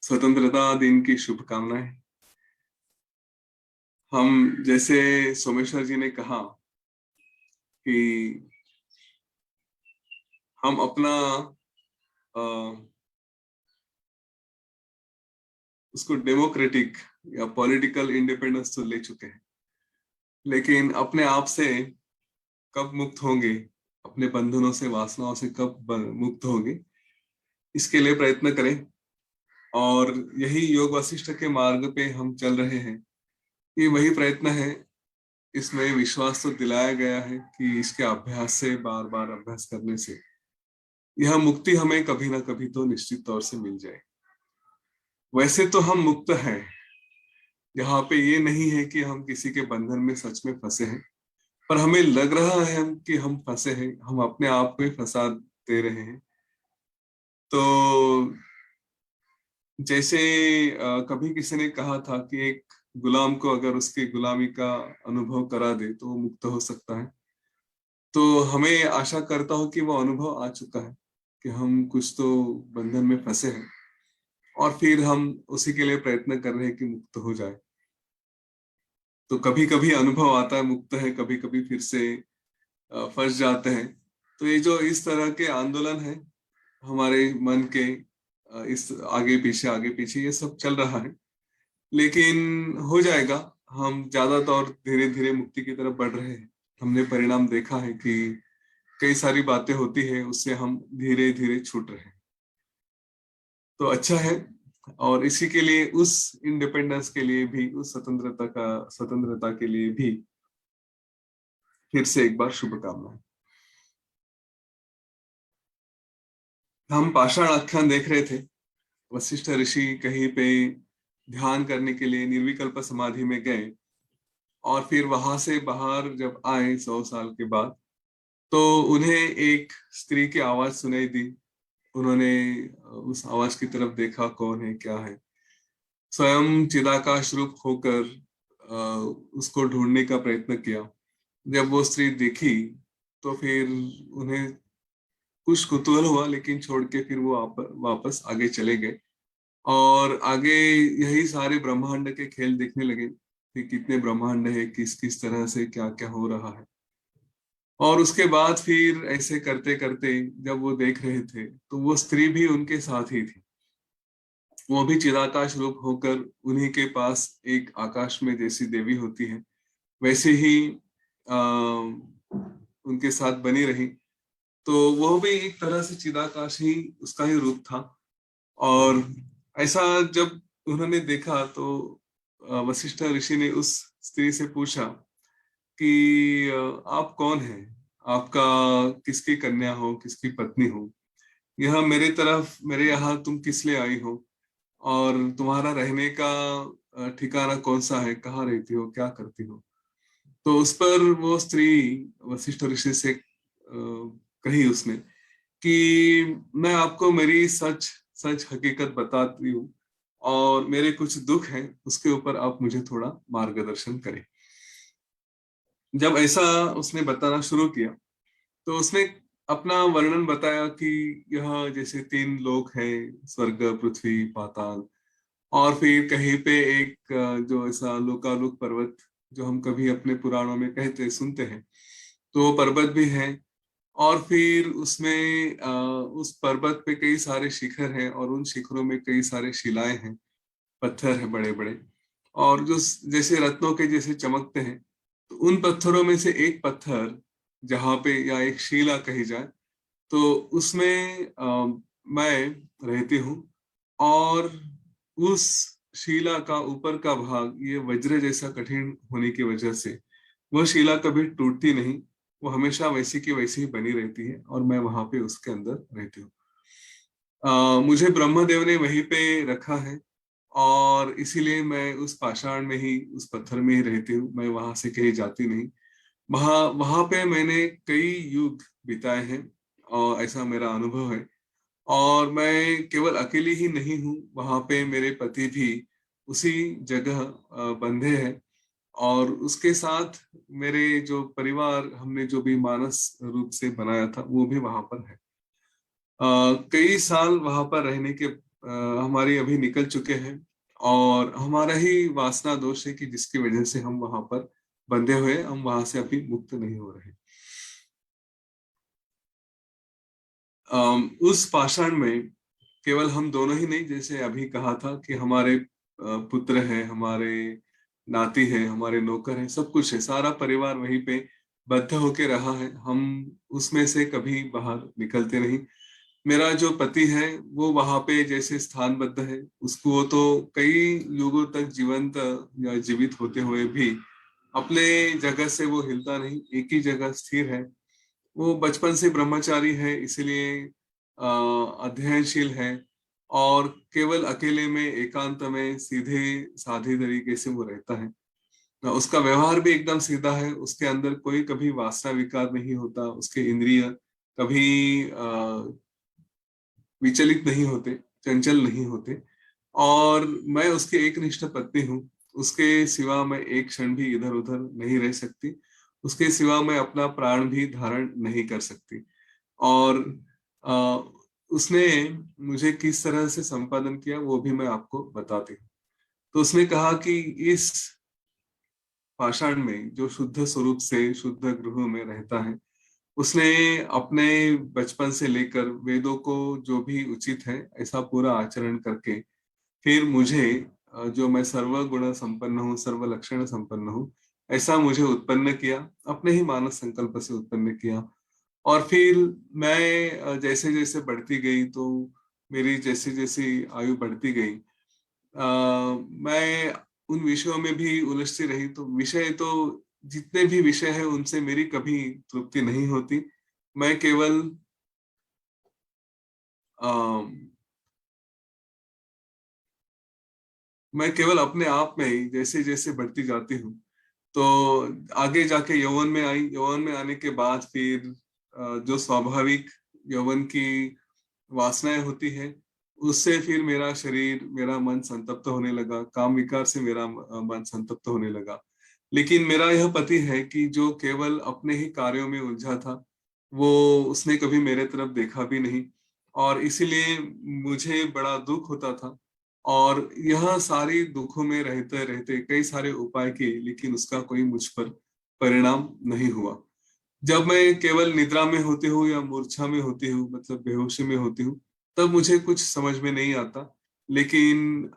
स्वतंत्रता दिन की शुभकामनाएं। हम जैसे सोमेश्वर जी ने कहा कि हम अपना अ, उसको डेमोक्रेटिक या पॉलिटिकल इंडिपेंडेंस तो ले चुके हैं, लेकिन अपने आप से कब मुक्त होंगे, अपने बंधनों से वासनाओं से कब मुक्त होंगे, इसके लिए प्रयत्न करें। और यही योग वशिष्ठ के मार्ग पे हम चल रहे हैं। ये वही प्रयत्न है। इसमें विश्वास तो दिलाया गया है कि इसके अभ्यास से, बार बार अभ्यास करने से यह मुक्ति हमें कभी ना कभी तो निश्चित तौर से मिल जाए। वैसे तो हम मुक्त हैं, यहाँ पे ये नहीं है कि हम किसी के बंधन में सच में फंसे हैं, पर हमें लग रहा है कि हम फंसे हैं, हम अपने आप में फंसा दे रहे हैं। तो जैसे कभी किसी ने कहा था कि एक गुलाम को अगर उसकी गुलामी का अनुभव करा दे तो वो मुक्त हो सकता है। तो हमें आशा करता हूं कि वो अनुभव आ चुका है कि हम कुछ तो बंधन में फंसे हैं, और फिर हम उसी के लिए प्रयत्न कर रहे हैं कि मुक्त हो जाए। तो कभी कभी अनुभव आता है मुक्त है, कभी कभी फिर से फंस जाते हैं। तो ये जो इस तरह के आंदोलन है हमारे मन के, इस आगे पीछे ये सब चल रहा है, लेकिन हो जाएगा। हम ज्यादातर धीरे धीरे मुक्ति की तरफ बढ़ रहे हैं। हमने परिणाम देखा है कि कई सारी बातें होती है, उससे हम धीरे धीरे छूट रहे हैं। तो अच्छा है। और इसी के लिए, उस इंडिपेंडेंस के लिए भी, उस स्वतंत्रता के लिए भी फिर से एक बार शुभकामनाएं। हम पाषाण आख्यान देख रहे थे। वशिष्ठ ऋषि कहीं पे ध्यान करने के लिए निर्विकल्प समाधि में गए, और फिर वहां से बाहर जब आए 100 साल के बाद, तो उन्हें एक स्त्री की आवाज सुनाई दी। उन्होंने उस आवाज की तरफ देखा, कौन है, क्या है। स्वयं चिदाकाश रूप होकर अ, उसको ढूंढने का प्रयत्न किया। जब वो स्त्री दिखी तो फिर उन्हें कुछ कुतूहल हुआ, लेकिन छोड़ के फिर वो वापस आगे चले गए। और आगे यही सारे ब्रह्मांड के खेल देखने लगे कि कितने ब्रह्मांड है, किस किस तरह से क्या क्या हो रहा है। और उसके बाद फिर ऐसे करते करते जब वो देख रहे थे तो वो स्त्री भी उनके साथ ही थी। वो भी चिदाकाश रूप होकर उन्हीं के पास एक आकाश में जैसी देवी होती है वैसे ही आ, उनके साथ बनी रही। तो वो भी एक तरह से चिदाकाश ही उसका ही रूप था। और ऐसा जब उन्होंने देखा तो वशिष्ठ ऋषि ने उस स्त्री से पूछा कि आप कौन हैं, आपका किसकी कन्या हो, किसकी पत्नी हो, यह मेरे तरफ, मेरे यहाँ तुम किस लिए आई हो, और तुम्हारा रहने का ठिकाना कौन सा है, कहाँ रहती हो, क्या करती हो। तो उस पर वो स्त्री वशिष्ठ ऋषि से कही उसने कि मैं आपको मेरी सच सच हकीकत बताती हूँ, और मेरे कुछ दुख हैं, उसके ऊपर आप मुझे थोड़ा मार्गदर्शन करें। जब ऐसा उसने बताना शुरू किया तो उसने अपना वर्णन बताया कि यह जैसे 3 लोक हैं, स्वर्ग, पृथ्वी, पाताल। और फिर कहीं पे एक जो ऐसा लोकालोक पर्वत, जो हम कभी अपने पुराणों में कहते सुनते हैं, तो वो पर्वत भी है। और फिर उसमें उस पर्वत पे कई सारे शिखर हैं, और उन शिखरों में कई सारे शिलाएं हैं, पत्थर हैं बड़े बड़े, और जो जैसे रत्नों के जैसे चमकते हैं। तो उन पत्थरों में से एक पत्थर जहाँ पे, या एक शिला कही जाए, तो उसमें मैं रहती हूँ। और उस शिला का ऊपर का भाग ये वज्र जैसा कठिन होने की वजह से वह शिला कभी टूटती नहीं, वो हमेशा वैसी की वैसी ही बनी रहती है, और मैं वहां पे उसके अंदर रहती हूँ। मुझे ब्रह्मदेव ने वहीं पे रखा है, और इसीलिए मैं उस पाषाण में ही, उस पत्थर में ही रहती हूँ, मैं वहां से कहीं जाती नहीं। वहां वहां पे मैंने कई युग बिताए हैं, और ऐसा मेरा अनुभव है। और मैं केवल अकेली ही नहीं हूँ, वहां पे मेरे पति भी उसी जगह बंधे हैं। और उसके साथ मेरे जो परिवार, हमने जो भी मानस रूप से बनाया था, वो भी वहां पर है। कई साल वहां पर रहने के हमारी अभी निकल चुके हैं और हमारा ही वासना दोष है कि जिसकी वजह से हम वहां पर बंधे हुए, हम वहां से अभी मुक्त नहीं हो रहे। उस पाषाण में केवल हम दोनों ही नहीं, जैसे अभी कहा था कि हमारे पुत्र है, हमारे नाती है, हमारे नौकर है, सब कुछ है, सारा परिवार वहीं पे बद्ध होके रहा है। हम उसमें से कभी बाहर निकलते नहीं। मेरा जो पति है वो वहां पे जैसे स्थानबद्ध है, उसको तो कई युगों तक जीवंत या जीवित होते हुए भी अपने जगह से वो हिलता नहीं, एक ही जगह स्थिर है। वो बचपन से ब्रह्मचारी है, इसलिए अध्ययनशील है और केवल अकेले में एकांत में सीधे साधे तरीके से वो रहता है। उसका व्यवहार भी एकदम सीधा है, उसके अंदर कोई कभी वासना विकार नहीं होता, उसके इंद्रिय कभी विचलित नहीं होते, चंचल नहीं होते। और मैं उसकी एक निष्ठ पत्नी हूँ, उसके सिवा मैं एक क्षण भी इधर उधर नहीं रह सकती, उसके सिवा मैं अपना प्राण भी धारण नहीं कर सकती। और आ, उसने मुझे किस तरह से संपादन किया वो भी मैं आपको बताती हूँ। तो उसने कहा कि इस पाषाण में जो शुद्ध स्वरूप से शुद्ध गृह में रहता है, उसने अपने बचपन से लेकर वेदों को जो भी उचित है ऐसा पूरा आचरण करके फिर मुझे जो मैं सर्व गुण संपन्न हूँ, सर्व लक्षण संपन्न हूँ, ऐसा मुझे उत्पन्न किया, अपने ही मानस संकल्प से उत्पन्न किया। और फिर मैं जैसे जैसे बढ़ती गई, तो मेरी जैसे जैसे आयु बढ़ती गई, मैं उन विषयों में भी उलझती रही। तो विषय तो जितने भी विषय हैं उनसे मेरी कभी तृप्ति नहीं होती। मैं केवल अ, मैं केवल अपने आप में ही जैसे जैसे बढ़ती जाती हूँ, तो आगे जाके यौवन में आई। यौवन में आने के बाद फिर जो स्वाभाविक यौवन की वासनाएं होती है, उससे फिर मेरा शरीर, मेरा मन संतप्त होने लगा, काम विकार से मेरा मन संतप्त होने लगा। लेकिन मेरा यह पति है कि जो केवल अपने ही कार्यों में उलझा था, वो उसने कभी मेरे तरफ देखा भी नहीं, और इसीलिए मुझे बड़ा दुख होता था। और यह सारी दुखों में रहते रहते कई सारे उपाय किए, लेकिन उसका कोई मुझ पर परिणाम नहीं हुआ। जब मैं केवल निद्रा में होती हूँ या मूर्छा में होती हूँ, मतलब बेहोशी में होती हूँ, तब मुझे कुछ समझ में नहीं आता। लेकिन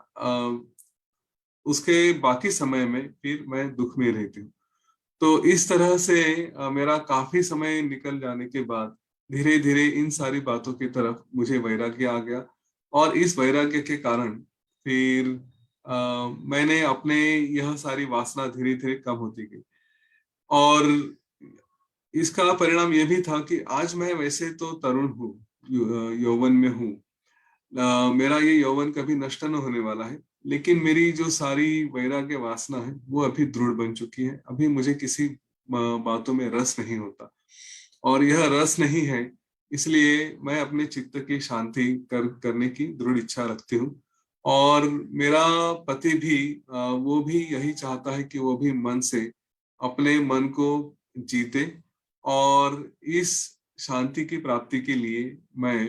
उसके बाकी समय में फिर मैं दुख में रहती हूँ। तो इस तरह से मेरा काफी समय निकल जाने के बाद धीरे धीरे इन सारी बातों की तरफ मुझे वैराग्य आ गया। और इस वैराग्य के कारण फिर मैंने अपने यह सारी वासना धीरे धीरे कम होती गई। और इसका परिणाम यह भी था कि आज मैं वैसे तो तरुण हूँ, यौवन में हूँ, मेरा ये यौवन कभी नष्ट न होने वाला है। लेकिन मेरी जो सारी वैराग्य वासना है वो अभी दृढ़ बन चुकी है, अभी मुझे किसी बातों में रस नहीं होता। और यह रस नहीं है, इसलिए मैं अपने चित्त की शांति करने की दृढ़ इच्छा रखती हूँ। और मेरा पति भी वो भी यही चाहता है कि वो भी मन से अपने मन को जीते। और इस शांति की प्राप्ति के लिए मैं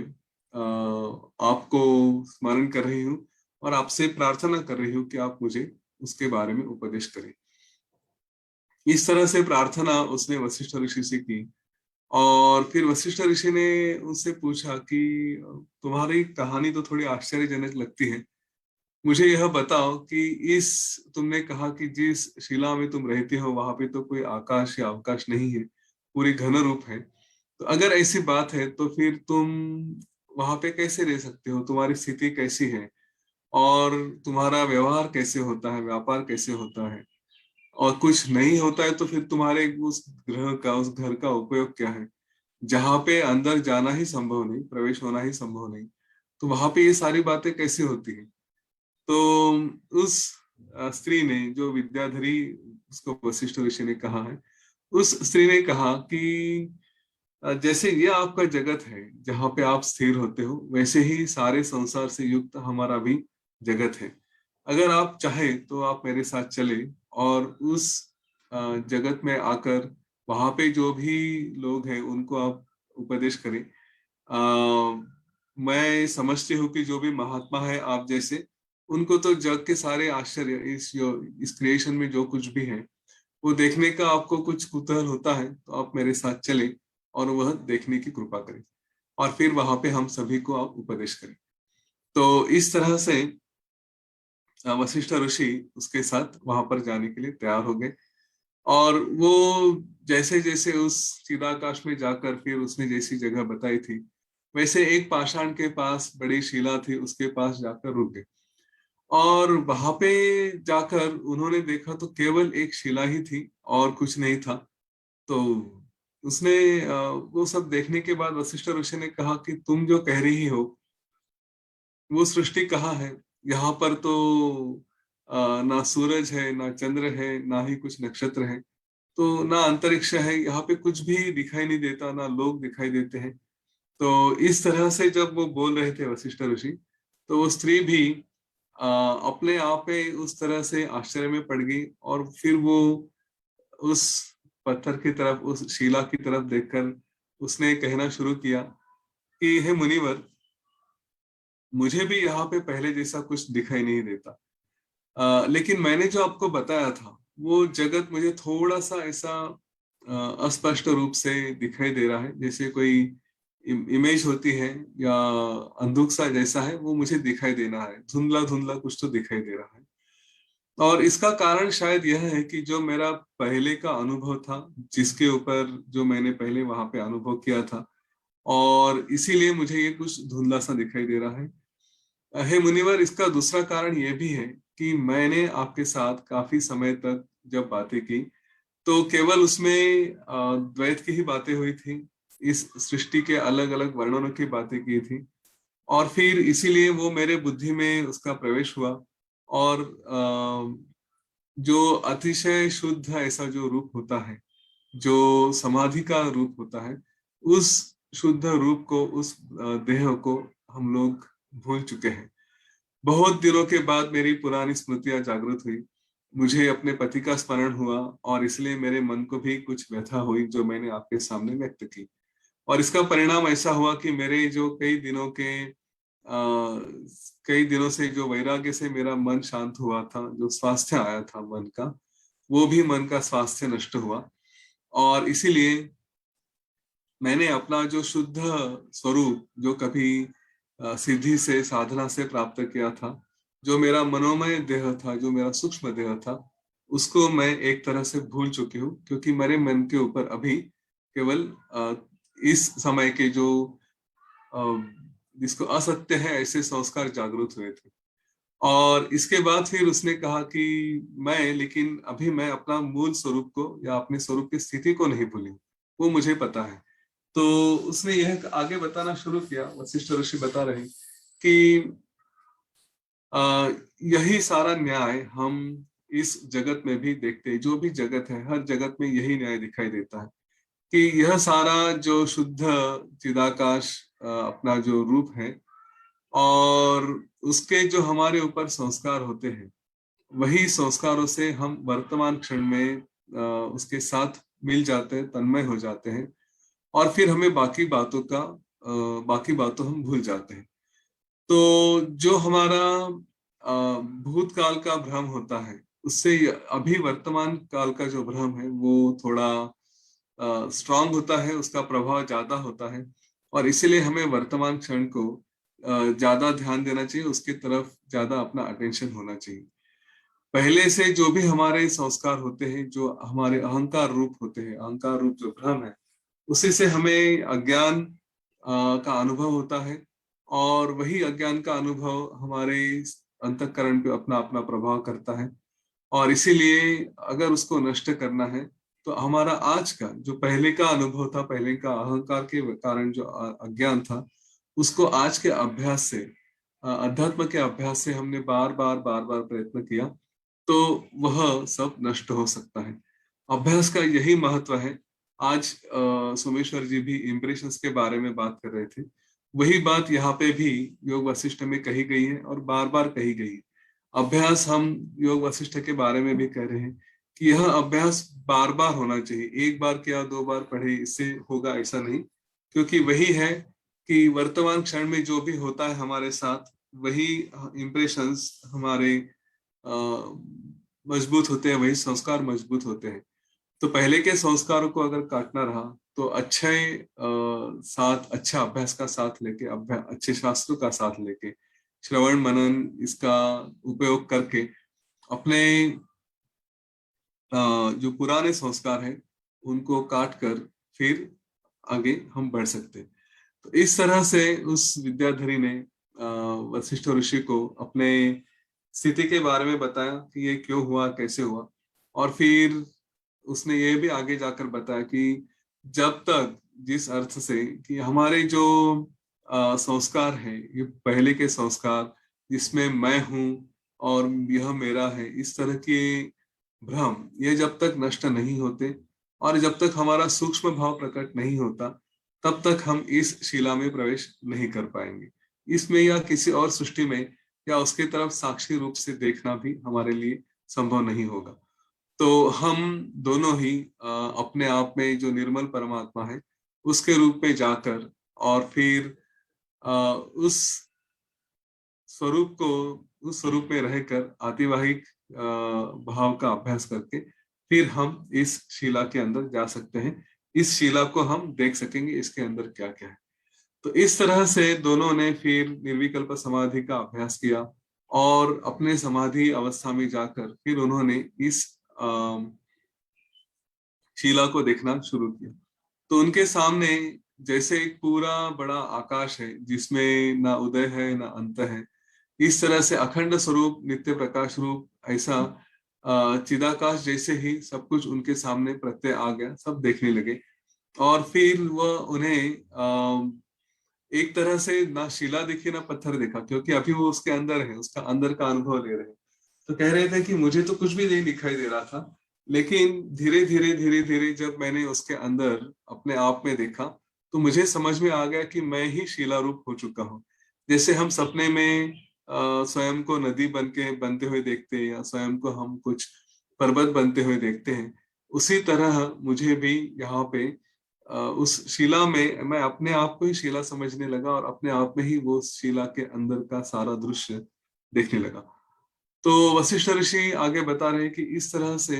आपको स्मरण कर रही हूँ और आपसे प्रार्थना कर रही हूँ कि आप मुझे उसके बारे में उपदेश करें। इस तरह से प्रार्थना उसने वशिष्ठ ऋषि से की। और फिर वशिष्ठ ऋषि ने उससे पूछा कि तुम्हारी कहानी तो थोड़ी आश्चर्यजनक लगती है, मुझे यह बताओ कि इस तुमने कहा कि जिस शिला में तुम रहते हो वहां पे तो कोई आकाश या अवकाश नहीं है, पूरी घन रूप है। तो अगर ऐसी बात है तो फिर तुम वहां पे कैसे रह सकते हो, तुम्हारी स्थिति कैसी है, और तुम्हारा व्यवहार कैसे होता है, व्यापार कैसे होता है, और कुछ नहीं होता है तो फिर तुम्हारे उस ग्रह का, उस घर का उपयोग क्या है, जहां पे अंदर जाना ही संभव नहीं, प्रवेश होना ही संभव नहीं, तो वहां पे ये सारी बातें कैसे होती है। तो उस स्त्री ने, जो विद्याधरी उसको वशिष्ठ ऋषि ने कहा है, उस स्त्री ने कहा कि जैसे ये आपका जगत है जहाँ पे आप स्थिर होते हो, वैसे ही सारे संसार से युक्त हमारा भी जगत है। अगर आप चाहे तो आप मेरे साथ चले और उस जगत में आकर वहां पे जो भी लोग हैं उनको आप उपदेश करें। मैं समझती हूँ कि जो भी महात्मा है आप जैसे, उनको तो जग के सारे आश्चर्य, इस क्रिएशन में जो कुछ भी है वो देखने का आपको कुछ कुतूहल होता है, तो आप मेरे साथ चले और वह देखने की कृपा करें, और फिर वहां पे हम सभी को आप उपदेश करें। तो इस तरह से वशिष्ठ ऋषि उसके साथ वहां पर जाने के लिए तैयार हो गए। और वो जैसे जैसे उस चिदाकाश में जाकर फिर उसने जैसी जगह बताई थी, वैसे एक पाषाण के पास बड़ी शिला थी, उसके पास जाकर रुक गए। और वहां पे जाकर उन्होंने देखा तो केवल एक शिला ही थी और कुछ नहीं था। तो उसने वो सब देखने के बाद वशिष्ठ ऋषि ने कहा कि तुम जो कह रही हो वो सृष्टि कहाँ है? यहाँ पर तो ना सूरज है, ना चंद्र है, ना ही कुछ नक्षत्र है, तो ना अंतरिक्ष है, यहाँ पे कुछ भी दिखाई नहीं देता, ना लोग दिखाई देते हैं। तो इस तरह से जब वो बोल रहे थे वशिष्ठ ऋषि, तो वो स्त्री भी अपने आप में उस तरह से आश्चर्य में पड़ गई, और फिर वो उस पत्थर की तरफ, उस शिला की तरफ देखकर उसने कहना शुरू किया कि हे मुनिवर, मुझे भी यहाँ पे पहले जैसा कुछ दिखाई नहीं देता। लेकिन मैंने जो आपको बताया था वो जगत मुझे थोड़ा सा ऐसा अस्पष्ट रूप से दिखाई दे रहा है, जैसे कोई इमेज होती है या अंधुक सा जैसा है, वो मुझे दिखाई देना है, धुंधला धुंधला कुछ तो दिखाई दे रहा है। और इसका कारण शायद यह है कि जो मेरा पहले का अनुभव था, जिसके ऊपर जो मैंने पहले वहां पे अनुभव किया था, और इसीलिए मुझे ये कुछ धुंधला सा दिखाई दे रहा है। हे मुनिवर, इसका दूसरा कारण यह भी है कि मैंने आपके साथ काफी समय तक जब बातें की, तो केवल उसमें द्वैत की ही बातें हुई थी, इस सृष्टि के अलग अलग वर्णनों की बातें की थी। और फिर इसीलिए वो मेरे बुद्धि में उसका प्रवेश हुआ। और जो अतिशय शुद्ध ऐसा जो रूप होता है, जो समाधि का रूप होता है, उस शुद्ध रूप को, उस देह को हम लोग भूल चुके हैं। बहुत दिनों के बाद मेरी पुरानी स्मृतियां जागृत हुई, मुझे अपने पति का स्मरण हुआ, और इसलिए मेरे मन को भी कुछ व्यथा हुई जो मैंने आपके सामने व्यक्त की। और इसका परिणाम ऐसा हुआ कि मेरे जो कई दिनों से जो वैराग्य से मेरा मन शांत हुआ था, जो स्वास्थ्य आया था मन का, वो भी मन का स्वास्थ्य नष्ट हुआ। और इसीलिए मैंने अपना जो शुद्ध स्वरूप, जो कभी सिद्धि से, साधना से प्राप्त किया था, जो मेरा मनोमय देह था, जो मेरा सूक्ष्म देह था, उसको मैं एक तरह से भूल चुकी हूँ, क्योंकि मेरे मन के ऊपर अभी केवल इस समय के जो अ, जिसको असत्य है ऐसे संस्कार जागृत हुए थे। और इसके बाद फिर उसने कहा कि लेकिन अभी मैं अपना मूल स्वरूप को या अपने स्वरूप की स्थिति को नहीं भूली, वो मुझे पता है। तो उसने यह आगे बताना शुरू किया, वशिष्ठ ऋषि बता रहे कि आ, यही सारा न्याय हम इस जगत में भी देखते हैं। जो भी जगत है, हर जगत में यही न्याय दिखाई देता है कि यह सारा जो शुद्ध चिदाकाश अपना जो रूप है, और उसके जो हमारे ऊपर संस्कार होते हैं, वही संस्कारों से हम वर्तमान क्षण में उसके साथ मिल जाते हैं, तन्मय हो जाते हैं, और फिर हमें बाकी बातों हम भूल जाते हैं। तो जो हमारा भूतकाल का भ्रम होता है, उससे अभी वर्तमान काल का जो भ्रम है वो थोड़ा स्ट्रांग होता है, उसका प्रभाव ज्यादा होता है। और इसीलिए हमें वर्तमान क्षण को ज्यादा ध्यान देना चाहिए, उसकी तरफ ज्यादा अपना अटेंशन होना चाहिए। पहले से जो भी हमारे संस्कार होते हैं, जो हमारे अहंकार रूप होते हैं, अहंकार रूप जो भ्रम है, उसी से हमें अज्ञान का अनुभव होता है। और वही अज्ञान का अनुभव हमारे अंतःकरण पे अपना अपना प्रभाव करता है। और इसीलिए अगर उसको नष्ट करना है, तो हमारा आज का जो पहले का अनुभव था, पहले का अहंकार के कारण जो अज्ञान था, उसको आज के अभ्यास से, अध्यात्म के अभ्यास से हमने बार बार प्रयत्न किया, तो वह सब नष्ट हो सकता है। अभ्यास का यही महत्व है। आज सोमेश्वर जी भी इम्प्रेशंस के बारे में बात कर रहे थे, वही बात यहाँ पे भी योग वशिष्ठ में कही गई है और बार बार कही गई है। अभ्यास हम योग वशिष्ठ के बारे में भी कह रहे हैं कि यह अभ्यास बार बार होना चाहिए। एक बार किया, दो बार पढ़े, इससे होगा ऐसा नहीं, क्योंकि वही है कि वर्तमान क्षण में जो भी होता है हमारे साथ, वही इम्प्रेशंस हमारे मजबूत होते हैं, वही संस्कार मजबूत होते हैं। तो पहले के संस्कारों को अगर काटना रहा तो अच्छे साथ, अच्छा अभ्यास का साथ लेके, अच्छे शास्त्रों का साथ लेके, श्रवण मनन इसका उपयोग करके अपने जो पुराने संस्कार हैं उनको काट कर फिर आगे हम बढ़ सकते हैं। तो इस तरह से उस विद्याधरी ने वशिष्ठ ऋषि को अपने स्थिति के बारे में बताया कि ये क्यों हुआ, कैसे हुआ। और फिर उसने ये भी आगे जाकर बताया कि जब तक, जिस अर्थ से कि हमारे जो संस्कार है, ये पहले के संस्कार जिसमें मैं हूं और यह मेरा है, इस तरह के भ्रम ये जब तक नष्ट नहीं होते और जब तक हमारा सूक्ष्म भाव प्रकट नहीं होता, तब तक हम इस शिला में प्रवेश नहीं कर पाएंगे। इसमें या किसी और सृष्टि में या उसके तरफ साक्षी रूप से देखना भी हमारे लिए संभव नहीं होगा। तो हम दोनों ही अपने आप में जो निर्मल परमात्मा है उसके रूप में जाकर और फिर उस स्वरूप को, उस स्वरूप में रहकर आतिवाहिक भाव का अभ्यास करके फिर हम इस शिला के अंदर जा सकते हैं। इस शिला को हम देख सकेंगे इसके अंदर क्या क्या है। तो इस तरह से दोनों ने फिर निर्विकल्प समाधि का अभ्यास किया और अपने समाधि अवस्था में जाकर फिर उन्होंने इस शिला को देखना शुरू किया। तो उनके सामने जैसे एक पूरा बड़ा आकाश है जिसमें ना उदय है ना अंत है, इस तरह से अखंड स्वरूप, नित्य प्रकाश रूप, ऐसा चिदाकाश जैसे ही सब कुछ उनके सामने प्रत्यय आ गया, सब देखने लगे। और फिर वह उन्हें एक तरह से ना शिला दिखी ना पत्थर देखा, क्योंकि अभी वो उसके अंदर है, उसका अंदर का अनुभव ले रहे हैं। तो कह रहे थे कि मुझे तो कुछ भी नहीं दिखाई दे रहा था, लेकिन धीरे धीरे धीरे धीरे जब मैंने उसके अंदर अपने आप में देखा तो मुझे समझ में आ गया कि मैं ही शिला रूप हो चुका हूँ। जैसे हम सपने में स्वयं को नदी बन के बनते हुए देखते हैं या स्वयं को हम कुछ पर्वत बनते हुए देखते हैं, उसी तरह मुझे भी यहाँ पे उस शिला में मैं अपने आप को ही शिला समझने लगा और अपने आप में ही वो शिला के अंदर का सारा दृश्य देखने लगा। तो वशिष्ठ ऋषि आगे बता रहे हैं कि इस तरह से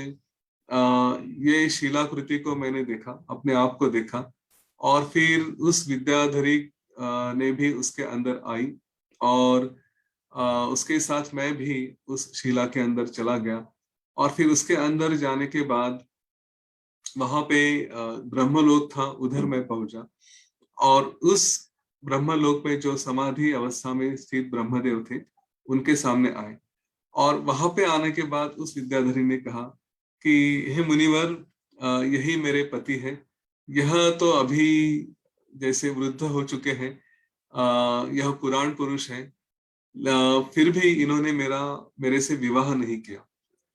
ये शिलाकृति को मैंने देखा, अपने आप को देखा, और फिर उस विद्याधरी ने भी उसके अंदर आई और उसके साथ मैं भी उस शिला के अंदर चला गया। और फिर उसके अंदर जाने के बाद वहां पे ब्रह्मलोक था, उधर मैं पहुंचा और उस ब्रह्मलोक में जो समाधि अवस्था में स्थित ब्रह्मदेव थे उनके सामने आए। और वहां पे आने के बाद उस विद्याधरी ने कहा कि हे मुनिवर, यही मेरे पति है। यह तो अभी जैसे वृद्ध हो चुके हैं, यह पुराण पुरुष है, फिर भी इन्होंने मेरे से विवाह नहीं किया।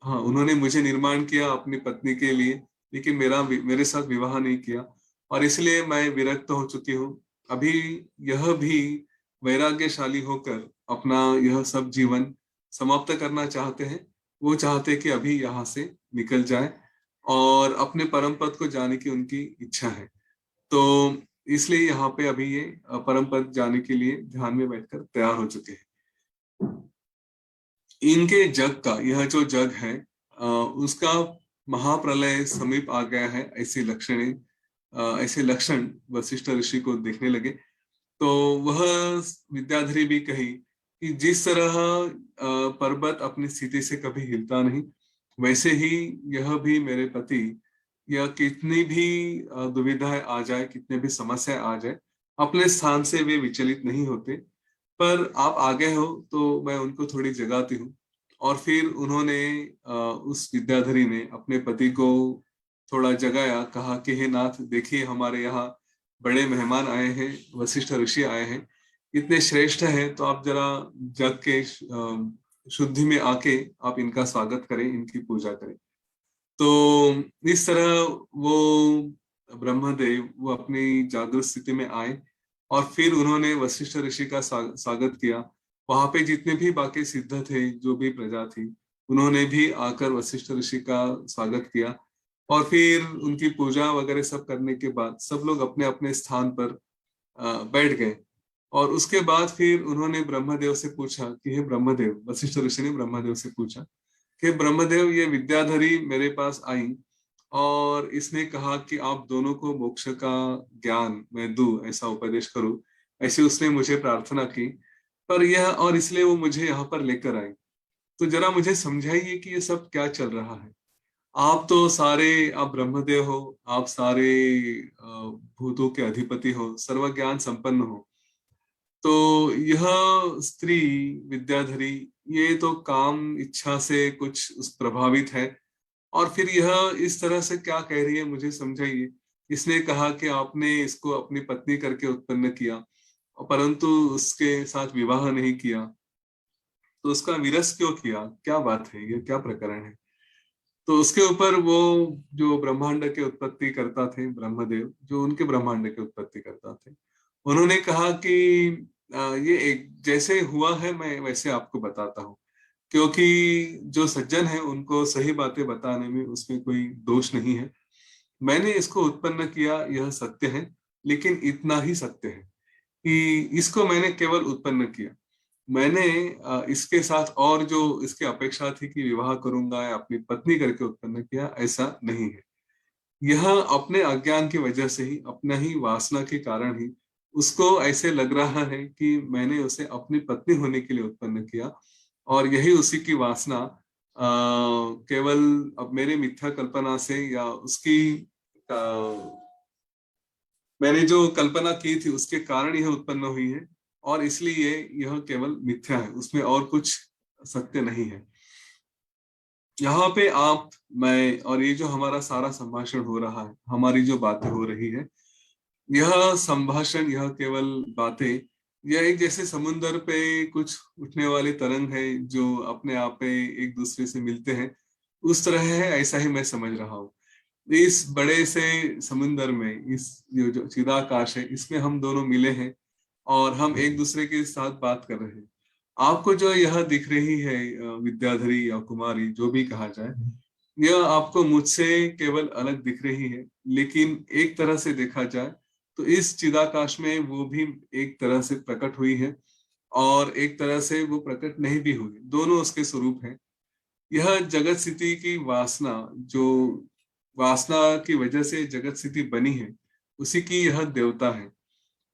हाँ, उन्होंने मुझे निर्माण किया अपनी पत्नी के लिए, लेकिन मेरे साथ विवाह नहीं किया और इसलिए मैं विरक्त हो चुकी हूँ। अभी यह भी वैराग्यशाली होकर अपना यह सब जीवन समाप्त करना चाहते हैं। वो चाहते कि अभी यहाँ से निकल जाए और अपने परम पद को जाने की उनकी इच्छा है। तो इसलिए यहाँ पे अभी ये परम पद जाने के लिए ध्यान में बैठकर तैयार हो चुके हैं। इनके जग का, यह जो जग है उसका महाप्रलय समीप आ गया है, ऐसे लक्षण वशिष्ठ ऋषि को देखने लगे। तो वह विद्याधरी भी कही कि जिस तरह पर्वत अपनी स्थिति से कभी हिलता नहीं, वैसे ही यह भी मेरे पति, या कितनी भी दुविधाएं आ जाए, कितने भी समस्या आ जाए, अपने स्थान से वे विचलित नहीं होते। पर आप आ गए हो तो मैं उनको थोड़ी जगाती हूँ। और फिर उन्होंने उस विद्याधरी ने अपने पति को थोड़ा जगाया, कहा कि हे नाथ, देखिए हमारे यहाँ बड़े मेहमान आए हैं, वशिष्ठ ऋषि आए हैं, इतने श्रेष्ठ हैं, तो आप जरा जग के शुद्धि में आके आप इनका स्वागत करें, इनकी पूजा करें। तो इस तरह वो ब्रह्मदेव वो अपनी जागृत स्थिति में आए और फिर उन्होंने वशिष्ठ ऋषि का स्वागत किया। वहां पे जितने भी बाकी सिद्ध थे, जो भी प्रजा थी, उन्होंने भी आकर वशिष्ठ ऋषि का स्वागत किया। और फिर उनकी पूजा वगैरह सब करने के बाद सब लोग अपने अपने स्थान पर बैठ गए। और उसके बाद फिर उन्होंने ब्रह्मदेव से पूछा कि हे ब्रह्मदेव, वशिष्ठ ऋषि ने ब्रह्मदेव से पूछा कि ब्रह्मदेव, ये विद्याधरी मेरे पास आई और इसने कहा कि आप दोनों को मोक्ष का ज्ञान मैं दूं, ऐसा उपदेश करूं, ऐसे उसने मुझे प्रार्थना की। पर यह, और इसलिए वो मुझे यहाँ पर लेकर आई। तो जरा मुझे समझाइए कि ये सब क्या चल रहा है। आप तो सारे, आप ब्रह्मदेव हो, आप सारे भूतों के अधिपति हो, सर्वज्ञान संपन्न हो। तो यह स्त्री विद्याधरी, ये तो काम इच्छा से कुछ उस प्रभावित है, और फिर यह इस तरह से क्या कह रही है, मुझे समझाइए। इसने कहा कि आपने इसको अपनी पत्नी करके उत्पन्न किया, परंतु उसके साथ विवाह नहीं किया, तो उसका विरस क्यों किया, क्या बात है, ये क्या प्रकरण है। तो उसके ऊपर वो जो ब्रह्मांड के उत्पत्ति करता थे ब्रह्मदेव, जो उनके ब्रह्मांड के उत्पत्ति करता थे, उन्होंने कहा कि ये एक जैसे हुआ है मैं वैसे आपको बताता हूँ, क्योंकि जो सज्जन है उनको सही बातें बताने में उसमें कोई दोष नहीं है। मैंने इसको उत्पन्न किया, यह सत्य है, लेकिन इतना ही सत्य है कि इसको मैंने केवल उत्पन्न किया। मैंने इसके साथ और जो इसकी अपेक्षा थी कि विवाह करूंगा या अपनी पत्नी करके उत्पन्न किया, ऐसा नहीं है। यह अपने अज्ञान की वजह से ही, अपना ही वासना के कारण ही उसको ऐसे लग रहा है कि मैंने उसे अपनी पत्नी होने के लिए उत्पन्न किया, और यही उसी की वासना केवल अब मेरे मिथ्या कल्पना से या उसकी मैंने जो कल्पना की थी उसके कारण यह उत्पन्न हुई है, और इसलिए यह केवल मिथ्या है, उसमें और कुछ सत्य नहीं है। यहाँ पे आप, मैं और ये जो हमारा सारा संभाषण हो रहा है, हमारी जो बातें हो रही है, यह संभाषण, यह केवल बातें, यह एक जैसे समुन्दर पे कुछ उठने वाली तरंग है जो अपने आप पे एक दूसरे से मिलते हैं, उस तरह है, ऐसा ही मैं समझ रहा हूँ। इस बड़े से समुन्दर में, इस जो चिदाकाश है, इसमें हम दोनों मिले हैं और हम एक दूसरे के साथ बात कर रहे हैं। आपको जो यह दिख रही है विद्याधरी या कुमारी, जो भी कहा जाए, यह आपको मुझसे केवल अलग दिख रही है, लेकिन एक तरह से देखा जाए तो इस चिदाकाश में वो भी एक तरह से प्रकट हुई है, और एक तरह से वो प्रकट नहीं भी हुई, दोनों उसके स्वरूप हैं। यह जगत स्थिति की वासना, जो वासना की वजह से जगत स्थिति बनी है, उसी की यह देवता है।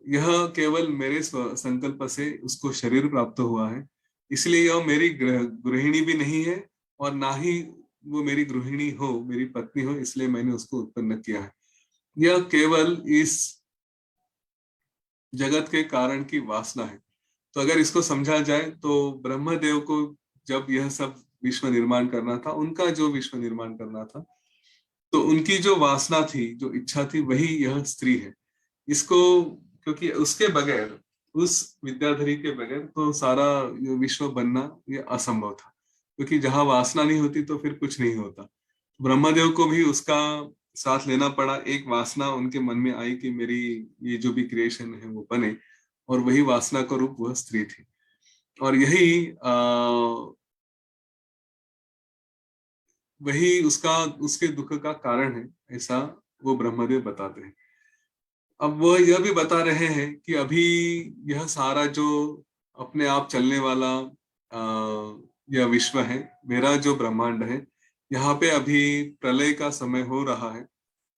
यह केवल मेरे संकल्प से उसको शरीर प्राप्त हुआ है, इसलिए यह मेरी गृहिणी भी नहीं है, और ना ही वो मेरी गृहिणी हो, मेरी पत्नी हो, इसलिए मैंने उसको उत्पन्न किया है। यह केवल इस जगत के कारण की वासना है। तो अगर इसको समझा जाए तो ब्रह्मदेव को जब यह सब विश्व निर्माण करना था, उनका जो विश्व निर्माण करना था, तो उनकी जो वासना थी, जो इच्छा थी, वही यह स्त्री है। इसको, क्योंकि उसके बगैर, उस विद्याधरी के बगैर तो सारा ये विश्व बनना ये असंभव था, क्योंकि जहां वासना नहीं होती तो फिर कुछ नहीं होता। ब्रह्मदेव को भी उसका साथ लेना पड़ा, एक वासना उनके मन में आई कि मेरी ये जो भी क्रिएशन है वो बने, और वही वासना का रूप वह स्त्री थी। और यही वही उसका, उसके दुख का कारण है, ऐसा वो ब्रह्मदेव बताते हैं। अब वो यह भी बता रहे हैं कि अभी यह सारा जो अपने आप चलने वाला यह विश्व है, मेरा जो ब्रह्मांड है, यहाँ पे अभी प्रलय का समय हो रहा है,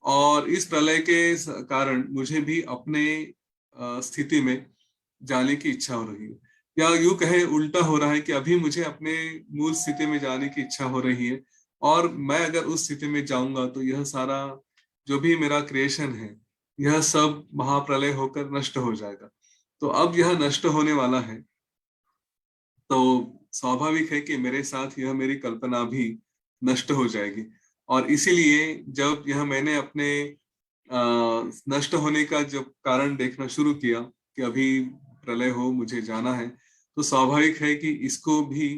और इस प्रलय के कारण मुझे भी अपने स्थिति में जाने की इच्छा हो रही है, या यूं कहे उल्टा हो रहा है कि अभी मुझे अपने मूल स्थिति में जाने की इच्छा हो रही है, और मैं अगर उस स्थिति में जाऊंगा तो यह सारा जो भी मेरा क्रिएशन है, यह सब महाप्रलय होकर नष्ट हो जाएगा। तो अब यह नष्ट होने वाला है, तो स्वाभाविक है कि मेरे साथ यह मेरी कल्पना भी नष्ट हो जाएगी। और इसीलिए जब यह मैंने अपने नष्ट होने का जब कारण देखना शुरू किया कि अभी प्रलय हो, मुझे जाना है, तो स्वाभाविक है कि इसको भी,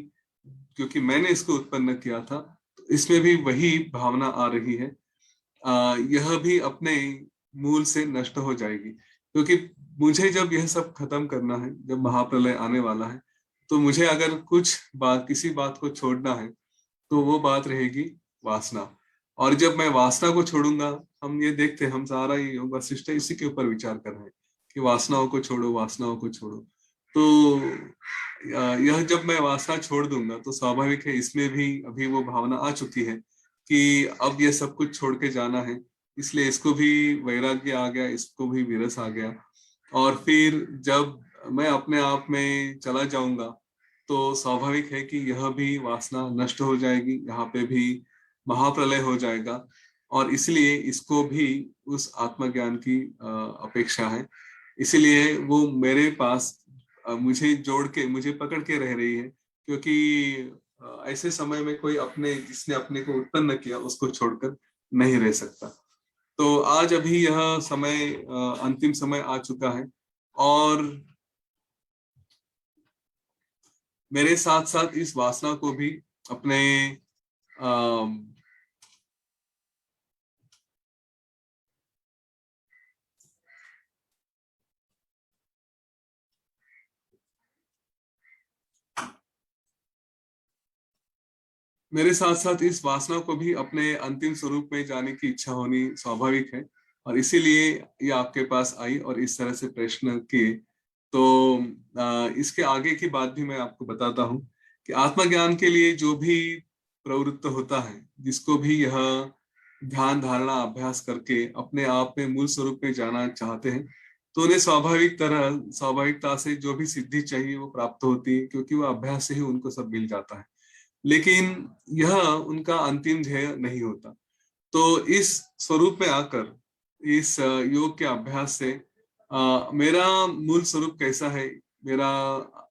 क्योंकि मैंने इसको उत्पन्न किया था, तो इसमें भी वही भावना आ रही है। यह भी अपने मूल से नष्ट हो जाएगी, क्योंकि मुझे जब यह सब खत्म करना है, जब महाप्रलय आने वाला है, तो मुझे अगर कुछ बात, किसी बात को छोड़ना है, तो वो बात रहेगी वासना। और जब मैं वासना को छोड़ूंगा, हम ये देखते हैं, हम सारा ये योग वशिष्ठ इसी के ऊपर विचार कर रहे हैं कि वासनाओं को छोड़ो, वासनाओं को छोड़ो। तो यह जब मैं वासना छोड़ दूंगा तो स्वाभाविक है इसमें भी अभी वो भावना आ चुकी है कि अब ये सब कुछ छोड़ के जाना है, इसलिए इसको भी वैराग्य आ गया, इसको भी विरस आ गया। और फिर जब मैं अपने आप में चला जाऊंगा तो स्वाभाविक है कि यह भी वासना नष्ट हो जाएगी, यहाँ पे भी महाप्रलय हो जाएगा। और इसलिए इसको भी उस आत्मज्ञान की अपेक्षा है, इसलिए वो मेरे पास मुझे जोड़ के, मुझे पकड़ के रह रही है, क्योंकि ऐसे समय में कोई अपने, जिसने अपने को उत्पन्न किया उसको छोड़कर नहीं रह सकता। तो आज अभी यह समय अंतिम समय आ चुका है, और मेरे साथ साथ इस वासना को भी अपने मेरे साथ साथ इस वासना को भी अपने अंतिम स्वरूप में जाने की इच्छा होनी स्वाभाविक है, और इसीलिए ये आपके पास आई और इस तरह से प्रश्न किए। तो इसके आगे की बात भी मैं आपको बताता हूँ कि आत्मज्ञान के लिए जो भी प्रवृत्त होता है, जिसको भी यह ध्यान धारणा अभ्यास करके अपने आप में मूल स्वरूप में जाना चाहते हैं, तो उन्हें स्वाभाविकता से जो भी सिद्धि चाहिए वो प्राप्त होती है, क्योंकि वो अभ्यास से ही उनको सब मिल जाता है। लेकिन यह उनका अंतिम ध्येय नहीं होता। तो इस स्वरूप में आकर, इस योग के अभ्यास से मेरा मूल स्वरूप कैसा है, मेरा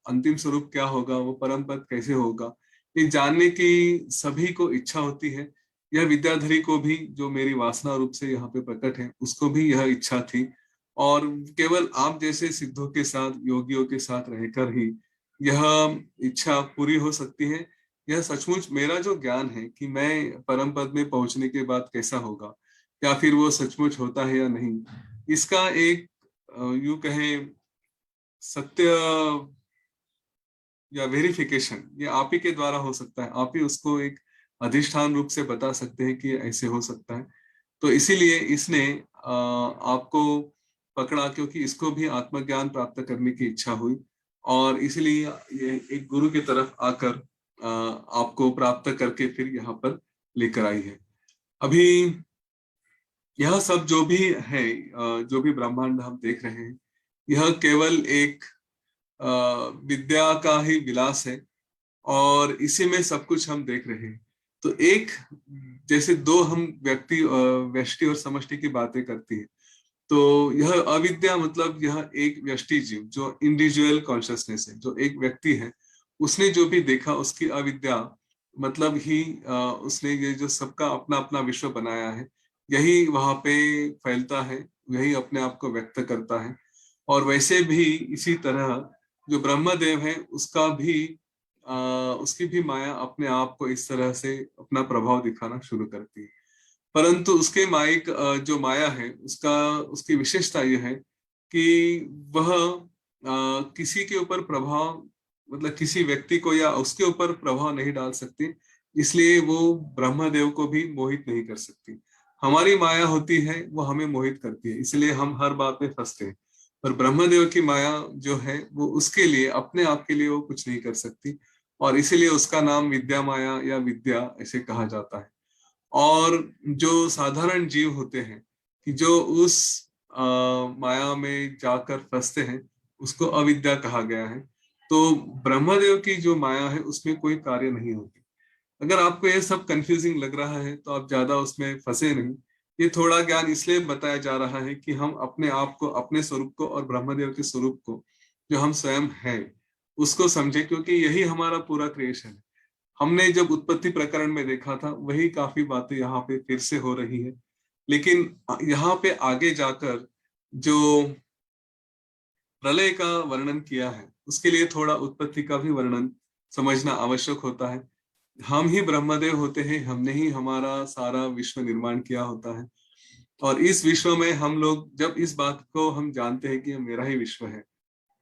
अंतिम स्वरूप क्या होगा, वो परम पद कैसे होगा, ये जानने की सभी को इच्छा होती है। यह विद्याधरी को भी, जो मेरी वासना रूप से यहाँ पे प्रकट है, उसको भी यह इच्छा थी। और केवल आप जैसे सिद्धों के साथ, योगियों के साथ रहकर ही यह इच्छा पूरी हो सकती है। यह सचमुच मेरा जो ज्ञान है कि मैं परम पद में पहुंचने के बाद कैसा होगा, या फिर वो सचमुच होता है या नहीं, इसका एक यूं कहें सत्य या वेरिफिकेशन, ये आप ही के द्वारा हो सकता है। आप ही उसको एक अधिष्ठान रूप से बता सकते हैं कि ऐसे हो सकता है। तो इसीलिए इसने आपको पकड़ा, क्योंकि इसको भी आत्मज्ञान प्राप्त करने की इच्छा हुई, और इसलिए ये एक गुरु की तरफ आकर आपको प्राप्त करके फिर यहाँ पर लेकर आई है। अभी यह सब जो भी है, जो भी ब्रह्मांड हम देख रहे हैं, यह केवल एक विद्या का ही विलास है, और इसी में सब कुछ हम देख रहे हैं। तो एक, जैसे दो हम व्यक्ति, व्यष्टि और समष्टि की बातें करती है, तो यह अविद्या मतलब यह एक व्यष्टि जीव, जो इंडिविजुअल कॉन्शियसनेस है, जो एक व्यक्ति है, उसने जो भी देखा उसकी अविद्या मतलब ही उसने ये जो सबका अपना अपना विश्व बनाया है, यही वहां पे फैलता है, यही अपने आप को व्यक्त करता है। और वैसे भी इसी तरह जो ब्रह्मदेव है, उसका भी उसकी भी माया अपने आप को इस तरह से अपना प्रभाव दिखाना शुरू करती है। परंतु उसके माइक जो माया है, उसका, उसकी विशेषता यह है कि वह किसी के ऊपर प्रभाव, मतलब किसी व्यक्ति को या उसके ऊपर प्रभाव नहीं डाल सकती, इसलिए वो ब्रह्मदेव को भी मोहित नहीं कर सकती। हमारी माया होती है, वो हमें मोहित करती है, इसलिए हम हर बात में फंसते हैं। पर ब्रह्मदेव की माया जो है, वो उसके लिए, अपने आप के लिए वो कुछ नहीं कर सकती, और इसीलिए उसका नाम विद्या माया या विद्या ऐसे कहा जाता है। और जो साधारण जीव होते हैं, कि जो उस माया में जाकर फंसते हैं, उसको अविद्या कहा गया है। तो ब्रह्मदेव की जो माया है, उसमें कोई कार्य नहीं होती। अगर आपको ये सब कंफ्यूजिंग लग रहा है तो आप ज्यादा उसमें फंसे नहीं। ये थोड़ा ज्ञान इसलिए बताया जा रहा है कि हम अपने आप को, अपने स्वरूप को और ब्रह्मदेव के स्वरूप को, जो हम स्वयं हैं, उसको समझे, क्योंकि यही हमारा पूरा क्रिएशन है। हमने जब उत्पत्ति प्रकरण में देखा था, वही काफी बातें यहाँ पे फिर से हो रही है। लेकिन यहाँ पे आगे जाकर जो प्रलय का वर्णन किया है, उसके लिए थोड़ा उत्पत्ति का भी वर्णन समझना आवश्यक होता है। हम ही ब्रह्मदेव होते हैं, हमने ही हमारा सारा विश्व निर्माण किया होता है। और इस विश्व में हम लोग जब इस बात को हम जानते हैं कि मेरा ही विश्व है,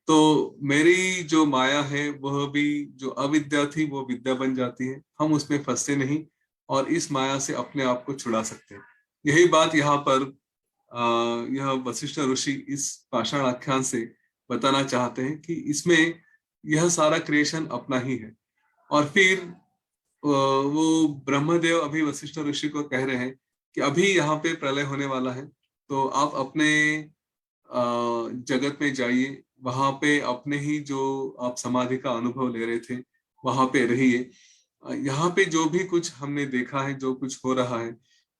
तो मेरी जो माया है, वह भी जो अविद्या थी वो विद्या बन जाती है। हम उसमें फंसते नहीं, और इस माया से अपने आप को छुड़ा सकते हैं। यही बात यहाँ पर यह वशिष्ठ ऋषि इस पाषाण आख्यान से बताना चाहते हैं कि इसमें यह सारा क्रिएशन अपना ही है। और फिर वो ब्रह्मदेव अभी वशिष्ठ ऋषि को कह रहे हैं कि अभी यहाँ पे प्रलय होने वाला है, तो आप अपने जगत में जाइए, वहां पे अपने ही जो आप समाधि का अनुभव ले रहे थे वहां पे रहिए। यहाँ पे जो भी कुछ हमने देखा है, जो कुछ हो रहा है,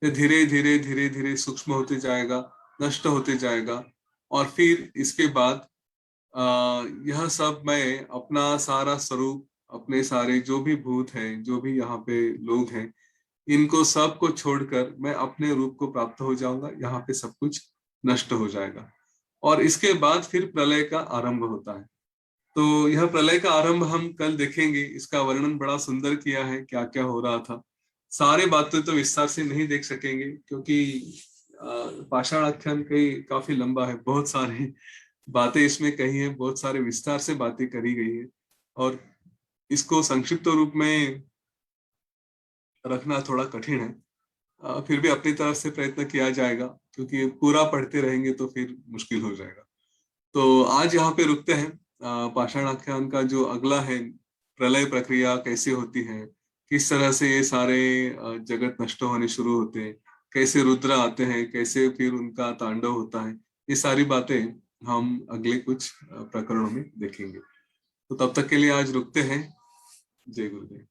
ये धीरे धीरे धीरे धीरे सूक्ष्म होते जाएगा, नष्ट होते जाएगा। और फिर इसके बाद यह सब मैं अपना सारा स्वरूप, अपने सारे जो भी भूत हैं, जो भी यहाँ पे लोग हैं, इनको सबको छोड़कर मैं अपने रूप को प्राप्त हो जाऊंगा, यहाँ पे सब कुछ नष्ट हो जाएगा। और इसके बाद फिर प्रलय का आरंभ होता है। तो यह प्रलय का आरंभ हम कल देखेंगे। इसका वर्णन बड़ा सुंदर किया है, क्या क्या हो रहा था। सारे बातें तो विस्तार से नहीं देख सकेंगे क्योंकि पाषाण आख्यान कई काफी लंबा है, बहुत सारे बातें इसमें कही है, बहुत सारे विस्तार से बातें करी गई है, और इसको संक्षिप्त रूप में रखना थोड़ा कठिन है। फिर भी अपनी तरफ से प्रयत्न किया जाएगा, क्योंकि पूरा पढ़ते रहेंगे तो फिर मुश्किल हो जाएगा। तो आज यहाँ पे रुकते हैं। पाषाण आख्यान का जो अगला है, प्रलय प्रक्रिया कैसे होती है, किस तरह से ये सारे जगत नष्ट होने शुरू होते हैं, कैसे रुद्र आते हैं, कैसे फिर उनका तांडव होता है, ये सारी बातें हम अगले कुछ प्रकरणों में देखेंगे। तो तब तक के लिए आज रुकते हैं। जय गुरुदेव।